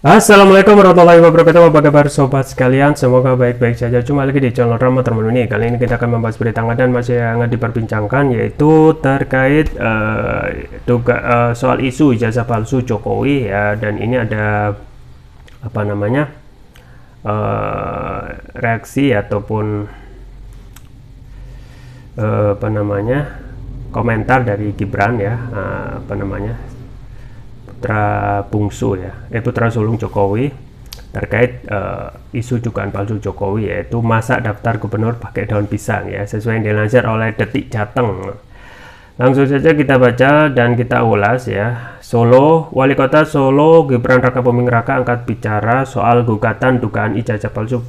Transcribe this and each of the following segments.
Assalamualaikum warahmatullahi wabarakatuh. Apa kabar sobat sekalian? Semoga baik-baik saja. Cuma lagi di channel Rama Termenu ini. Kali ini kita akan membahas berita hangat dan masih hangat diperbincangkan, yaitu terkait soal isu ijazah palsu Jokowi ya. Dan ini ada apa namanya reaksi ataupun komentar dari Gibran ya, putra bungsu ya, putra sulung Jokowi terkait isu dugaan palsu Jokowi, yaitu masa daftar gubernur pakai daun pisang ya, sesuai yang dilansir oleh Detik Jateng. Langsung saja kita baca dan kita ulas ya. Solo, Wali Kota Solo Gibran Rakabuming Raka angkat bicara soal gugatan dugaan ijazah palsu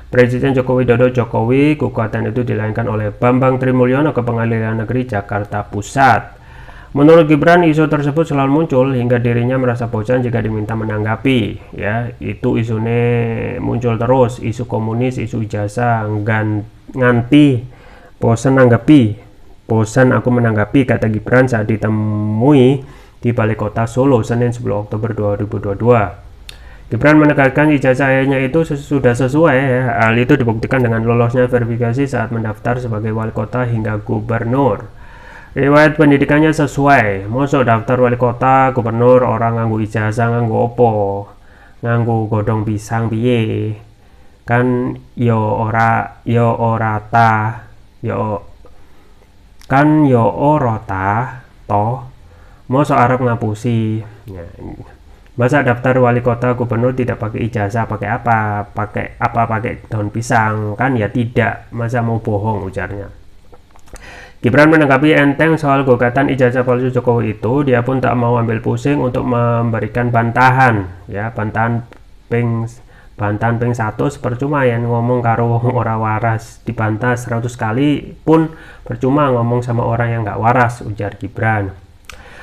Presiden Joko Widodo Jokowi. Gugatan itu dilayangkan oleh Bambang Trimulyono ke Pengadilan Negeri Jakarta Pusat. Menurut Gibran, isu tersebut selalu muncul hingga dirinya merasa bosan jika diminta menanggapi. Ya, itu isunya muncul terus, isu komunis, isu ijazah, nganti bosan aku menanggapi, kata Gibran saat ditemui di Balai Kota Solo Senin 10 Oktober 2022. Gibran menekankan ijazah ayahnya itu sudah sesuai ya. Hal itu dibuktikan dengan lolosnya verifikasi saat mendaftar sebagai wali kota hingga gubernur. Riwayat pendidikannya sesuai. Mosok daftar wali kota, gubernur, orang nganggo ijazah nganggo opo? Nganggo godong pisang piye? Kan yo ora toh. Mosok arep ngapusi. Ya, masa daftar wali kota, gubernur tidak pakai ijazah, pakai apa? Pakai daun pisang? Kan ya tidak. Masa mau bohong, ujarnya. Gibran menanggapi enteng soal gugatan ijazah palsu Jokowi itu. Dia pun tak mau ambil pusing untuk memberikan bantahan ya, bantahan ping 100 percuma yang ngomong karo ora waras, dibantah 100 kali pun percuma ngomong sama orang yang nggak waras, ujar Gibran.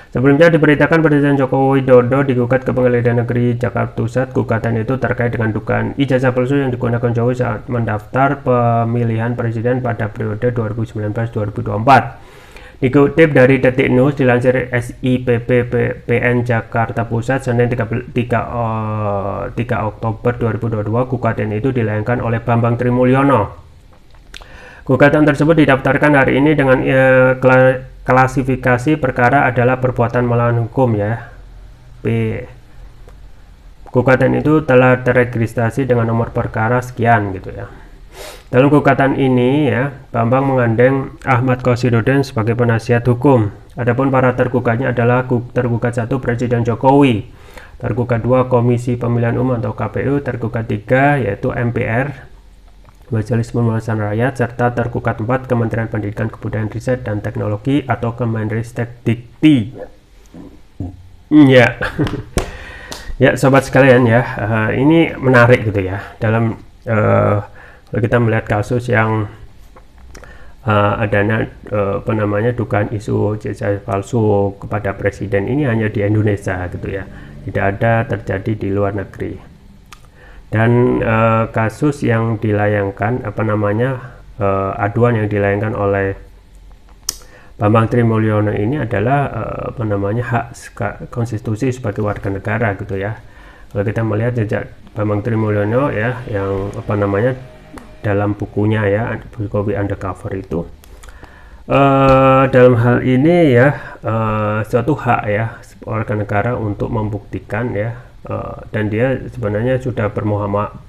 Sebelumnya diberitakan Presiden Joko Widodo digugat ke Pengadilan Negeri Jakarta Pusat. Gugatan itu terkait dengan dugaan ijazah palsu yang digunakan Jokowi saat mendaftar pemilihan presiden pada periode 2019-2024. Dikutip dari Detik News, dilansir SIPP-PN Jakarta Pusat Senin 3 Oktober 2022, gugatan itu dilayangkan oleh Bambang Trimulyono. Gugatan tersebut didaftarkan hari ini dengan klasifikasi perkara adalah perbuatan melawan hukum ya. Gugatan itu telah terregistrasi dengan nomor perkara sekian gitu ya. Dalam gugatan ini ya, Bambang menggandeng Ahmad Qasiruddin sebagai penasihat hukum. Adapun para tergugatnya adalah tergugat 1 Presiden Jokowi, tergugat 2 Komisi Pemilihan Umum atau KPU, tergugat 3 yaitu MPR Majelis Permusuhan Rakyat, serta tergugat 4 Kementerian Pendidikan Kebudayaan Riset dan Teknologi atau Kemenristek-Dikti. Ya, ya sobat sekalian ya, ini menarik gitu ya. Dalam kalau kita melihat kasus yang adanya dugaan isu ijazah palsu kepada presiden, ini hanya di Indonesia gitu ya, tidak ada terjadi di luar negeri. Dan kasus yang dilayangkan aduan yang dilayangkan oleh Bambang Trimulyono ini adalah hak konstitusi sebagai warga negara gitu ya. Kalau kita melihat jejak Bambang Trimulyono ya, yang dalam bukunya ya, Jokowi Undercover itu, dalam hal ini ya, suatu hak ya warga negara untuk membuktikan ya. Dan dia sebenarnya sudah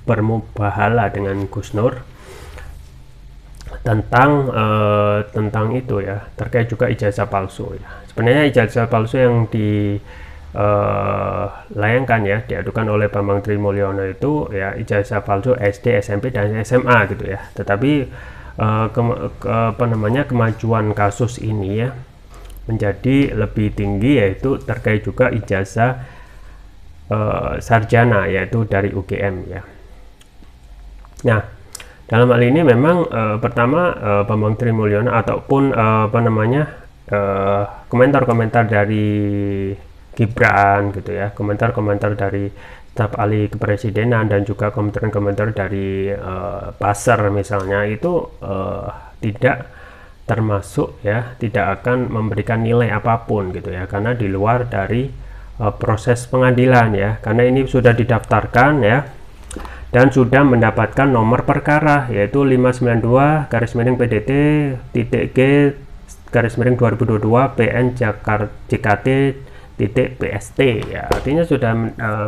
bermubahala dengan Gus Nur tentang itu ya, terkait juga ijazah palsu ya. Sebenarnya ijazah palsu yang dilayangkan ya, diadukan oleh Bambang Trimulyono itu ya, ijazah palsu SD, SMP dan SMA gitu ya. Tetapi kemajuan kasus ini ya menjadi lebih tinggi, yaitu terkait juga ijazah sarjana, yaitu dari UGM ya. Nah, dalam hal ini memang pertama Bambang Trimulyono ataupun komentar-komentar dari Gibran gitu ya, komentar-komentar dari staf ahli kepresidenan dan juga komentar-komentar dari Pasar misalnya, itu tidak termasuk ya, tidak akan memberikan nilai apapun gitu ya, karena di luar dari proses pengadilan ya, karena ini sudah didaftarkan ya dan sudah mendapatkan nomor perkara yaitu 592 PDT G 2022 PN JKT PST ya, artinya sudah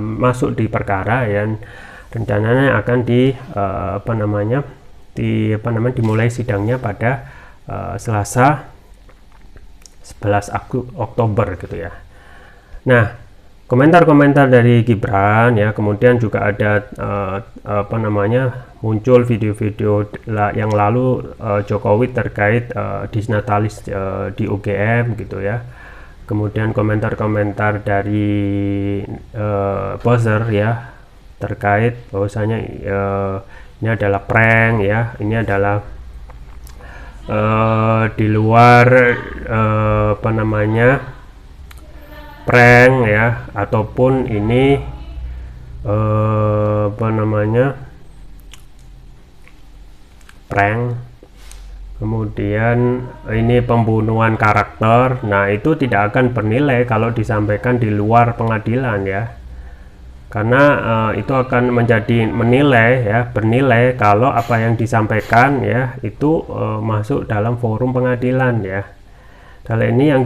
masuk di perkara dan rencananya akan dimulai sidangnya pada Selasa 11 Oktober gitu ya. Nah, komentar-komentar dari Gibran ya, kemudian juga ada muncul video-video yang lalu Jokowi terkait disnatalis di UGM gitu ya. Kemudian komentar-komentar dari Buzzer ya terkait bahwasanya ini adalah prank ya, ini adalah di luar prank ya, ataupun ini prank, kemudian ini pembunuhan karakter. Nah, itu tidak akan bernilai kalau disampaikan di luar pengadilan ya, karena itu akan bernilai kalau apa yang disampaikan ya itu masuk dalam forum pengadilan ya. Kalau ini yang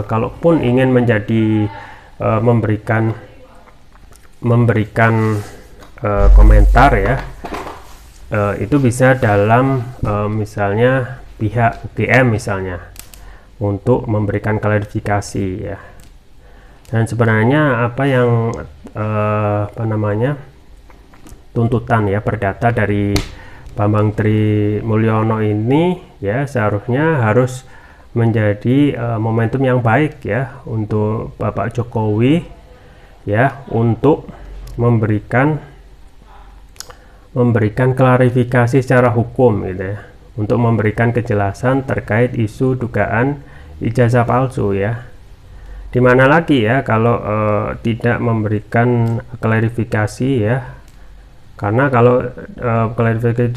kalaupun ingin menjadi memberikan komentar ya, itu bisa dalam misalnya pihak UGM misalnya untuk memberikan klarifikasi ya. Dan sebenarnya apa yang tuntutan ya perdata dari Bambang Tri Mulyono ini ya seharusnya harus menjadi momentum yang baik ya untuk Bapak Jokowi ya untuk memberikan klarifikasi secara hukum gitu ya, untuk memberikan kejelasan terkait isu dugaan ijazah palsu ya. Dimana lagi ya kalau tidak memberikan klarifikasi ya, karena kalau klarifikasi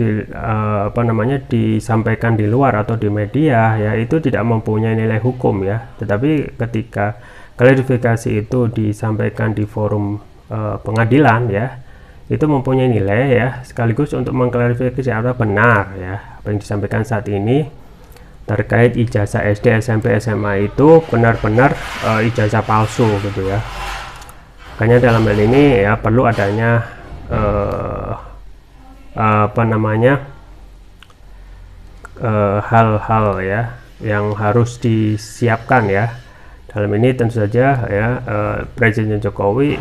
disampaikan di luar atau di media ya itu tidak mempunyai nilai hukum ya, tetapi ketika klarifikasi itu disampaikan di forum pengadilan ya itu mempunyai nilai ya, sekaligus untuk mengklarifikasi secara benar ya apa yang disampaikan saat ini terkait ijazah SD, SMP, SMA itu benar-benar ijazah palsu gitu ya. Makanya dalam hal ini ya perlu adanya hal-hal ya yang harus disiapkan ya. Dalam ini tentu saja ya Presiden Jokowi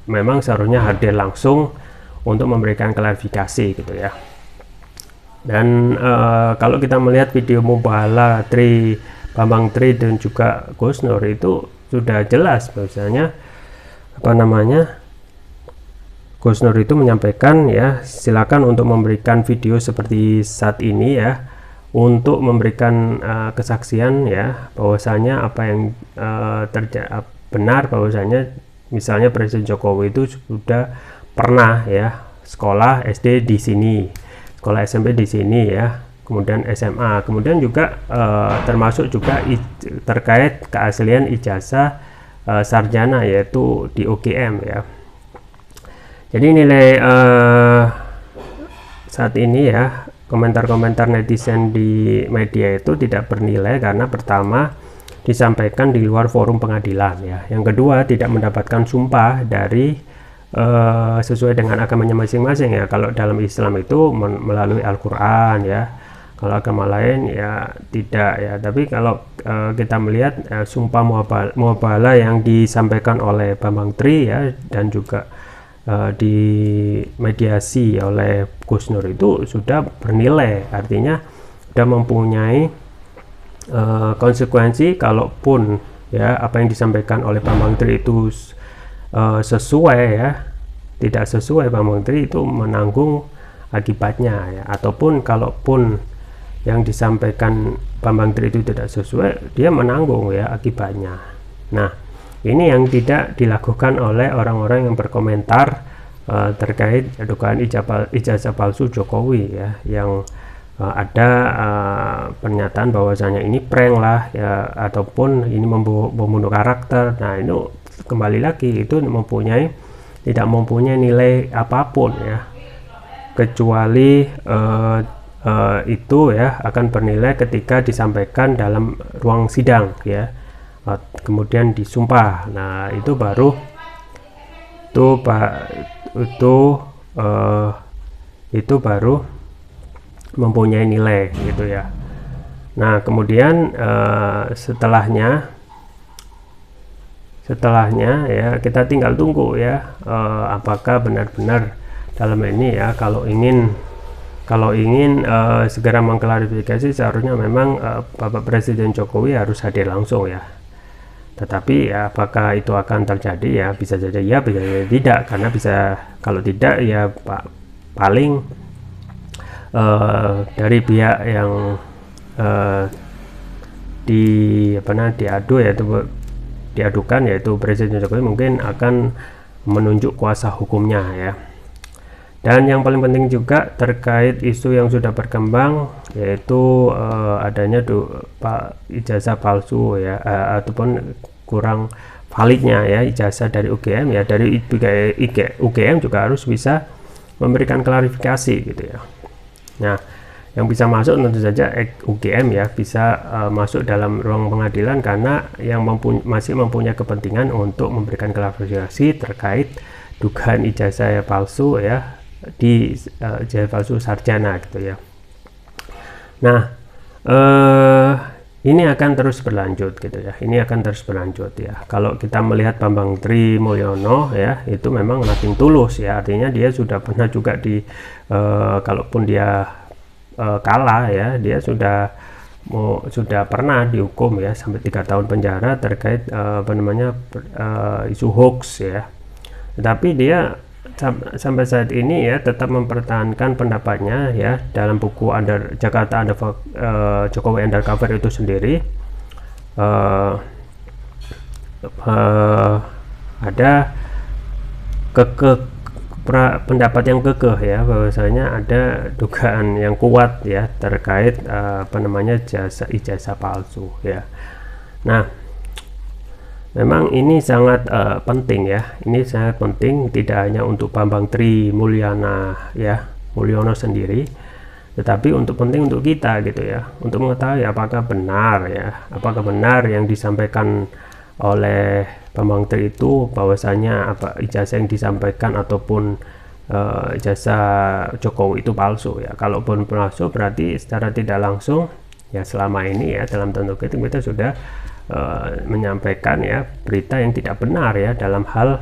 memang seharusnya hadir langsung untuk memberikan klarifikasi gitu ya. Dan kalau kita melihat video Mubahala Bambang Tri dan juga Gus Nur itu sudah jelas bahwasanya Gus Nur itu menyampaikan ya silakan untuk memberikan video seperti saat ini ya untuk memberikan kesaksian ya bahwasanya apa yang benar bahwasanya misalnya Presiden Jokowi itu sudah pernah ya sekolah SD di sini, sekolah SMP di sini ya, kemudian SMA, kemudian juga termasuk juga terkait keaslian ijazah sarjana yaitu di UGM ya. Jadi nilai saat ini ya komentar-komentar netizen di media itu tidak bernilai karena pertama disampaikan di luar forum pengadilan ya, yang kedua tidak mendapatkan sumpah dari sesuai dengan agamanya masing-masing ya. Kalau dalam Islam itu melalui Al-Quran ya, kalau agama lain ya tidak ya. Tapi kalau kita melihat sumpah muabalah yang disampaikan oleh Bambang Tri ya dan juga dimediasi oleh Gus Nur itu sudah bernilai, artinya sudah mempunyai konsekuensi kalaupun ya apa yang disampaikan oleh Bambang Tri itu sesuai ya, tidak sesuai, Bambang Tri itu menanggung akibatnya ya, ataupun kalaupun yang disampaikan Bambang Tri itu tidak sesuai, dia menanggung ya akibatnya. Nah, ini yang tidak dilakukan oleh orang-orang yang berkomentar terkait dugaan ijazah palsu Jokowi ya, yang ada pernyataan bahwasanya ini prank lah ya, ataupun ini membunuh karakter. Nah, itu kembali lagi itu tidak mempunyai nilai apapun ya, kecuali itu ya akan bernilai ketika disampaikan dalam ruang sidang ya, kemudian disumpah. Nah itu baru itu baru mempunyai nilai gitu ya. Nah kemudian setelahnya ya kita tinggal tunggu ya, apakah benar-benar dalam ini ya, kalau ingin segera mengklarifikasi seharusnya memang Bapak Presiden Jokowi harus hadir langsung ya. Tetapi ya apakah itu akan terjadi ya, bisa saja ya, bisa saja tidak, karena kalau tidak ya paling dari pihak yang diadukan yaitu Presiden Jokowi mungkin akan menunjuk kuasa hukumnya ya. Dan yang paling penting juga terkait isu yang sudah berkembang yaitu adanya ijazah palsu ya, ataupun kurang validnya ya ijazah dari UGM ya. Dari UGM juga harus bisa memberikan klarifikasi gitu ya. Nah yang bisa masuk tentu saja UGM ya, bisa masuk dalam ruang pengadilan karena yang masih mempunyai kepentingan untuk memberikan klarifikasi terkait dugaan ijazah palsu ya, di ijazah palsu sarjana gitu ya. Nah ini akan terus berlanjut gitu ya, ini akan terus berlanjut ya. Kalau kita melihat Bambang Tri Mulyono ya, itu memang nothing tulus ya, artinya dia sudah pernah juga kalaupun dia kalah ya, dia sudah pernah dihukum ya sampai 3 tahun penjara terkait isu hoax ya. Tetapi dia sampai saat ini ya tetap mempertahankan pendapatnya ya dalam buku Jakarta Jokowi Undercover itu sendiri. Ada pendapat yang kekeh ya, bahwasanya ada dugaan yang kuat ya terkait ijazah palsu ya. Nah memang ini sangat penting ya, ini sangat penting tidak hanya untuk Bambang Tri Mulyono sendiri, tetapi penting untuk kita gitu ya, untuk mengetahui apakah benar yang disampaikan oleh Bambang Tri itu, bahwasanya ijazah yang disampaikan ataupun ijazah Jokowi itu palsu ya. Kalaupun palsu berarti secara tidak langsung ya selama ini ya dalam tanda kutip kita sudah menyampaikan ya berita yang tidak benar ya, dalam hal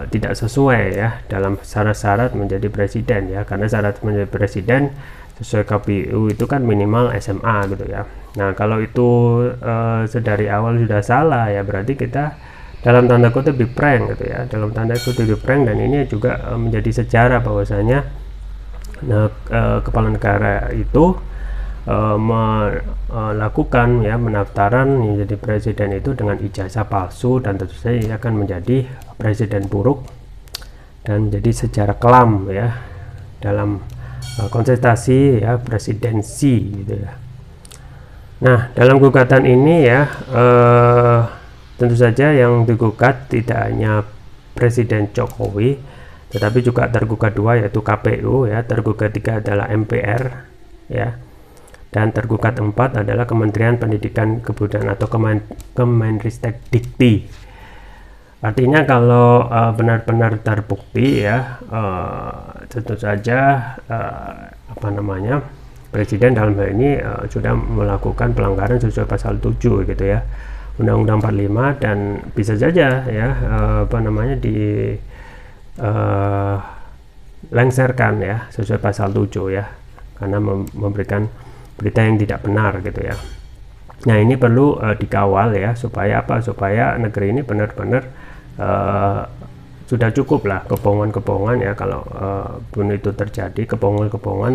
tidak sesuai ya dalam syarat-syarat menjadi presiden ya, karena syarat menjadi presiden sesuai KPU itu kan minimal SMA gitu ya. Nah kalau itu sedari awal sudah salah ya, berarti kita dalam tanda kutip di prank gitu ya, dalam tanda kutip di prank. Dan ini juga menjadi sejarah bahwasanya kepala negara itu melakukan ya pendaftaran menjadi presiden itu dengan ijazah palsu, dan tentu saja akan menjadi presiden buruk dan jadi sejarah kelam ya dalam kontestasi ya presidensi gitu ya. Nah dalam gugatan ini ya tentu saja yang digugat tidak hanya Presiden Jokowi, tetapi juga tergugat 2 yaitu KPU ya, tergugat 3 adalah MPR ya, dan tergugat 4 adalah Kementerian Pendidikan Kebudayaan atau Kemenristek Dikti. Artinya kalau benar-benar terbukti ya, tentu saja Presiden dalam hal ini sudah melakukan pelanggaran sesuai pasal 7 gitu ya Undang-Undang 45, dan bisa saja ya lengserkan ya sesuai pasal 7 ya, karena memberikan berita yang tidak benar gitu ya. Nah ini perlu dikawal ya, supaya negeri ini benar-benar sudah cukup lah kebohongan-kebohongan ya, kalau pun itu terjadi kebohongan-kebohongan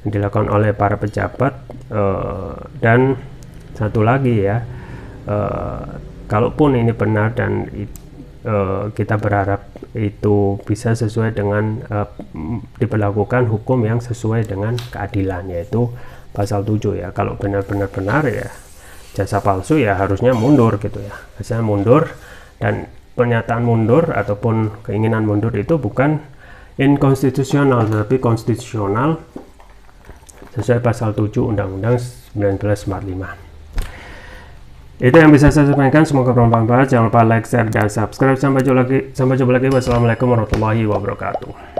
yang dilakukan oleh para pejabat. Dan satu lagi ya, kalaupun ini benar dan kita berharap itu bisa sesuai dengan diberlakukan hukum yang sesuai dengan keadilan, yaitu pasal 7 ya. Kalau benar-benar benar ya jasa palsu ya harusnya mundur gitu ya, harusnya mundur Dan pernyataan mundur ataupun keinginan mundur itu bukan inkonstitusional tetapi konstitusional sesuai pasal 7 Undang-Undang 1945. Itu yang bisa saya sampaikan, semoga bermanfaat. Jangan lupa like, share, dan subscribe. Sampai jumpa lagi. Wassalamualaikum warahmatullahi wabarakatuh.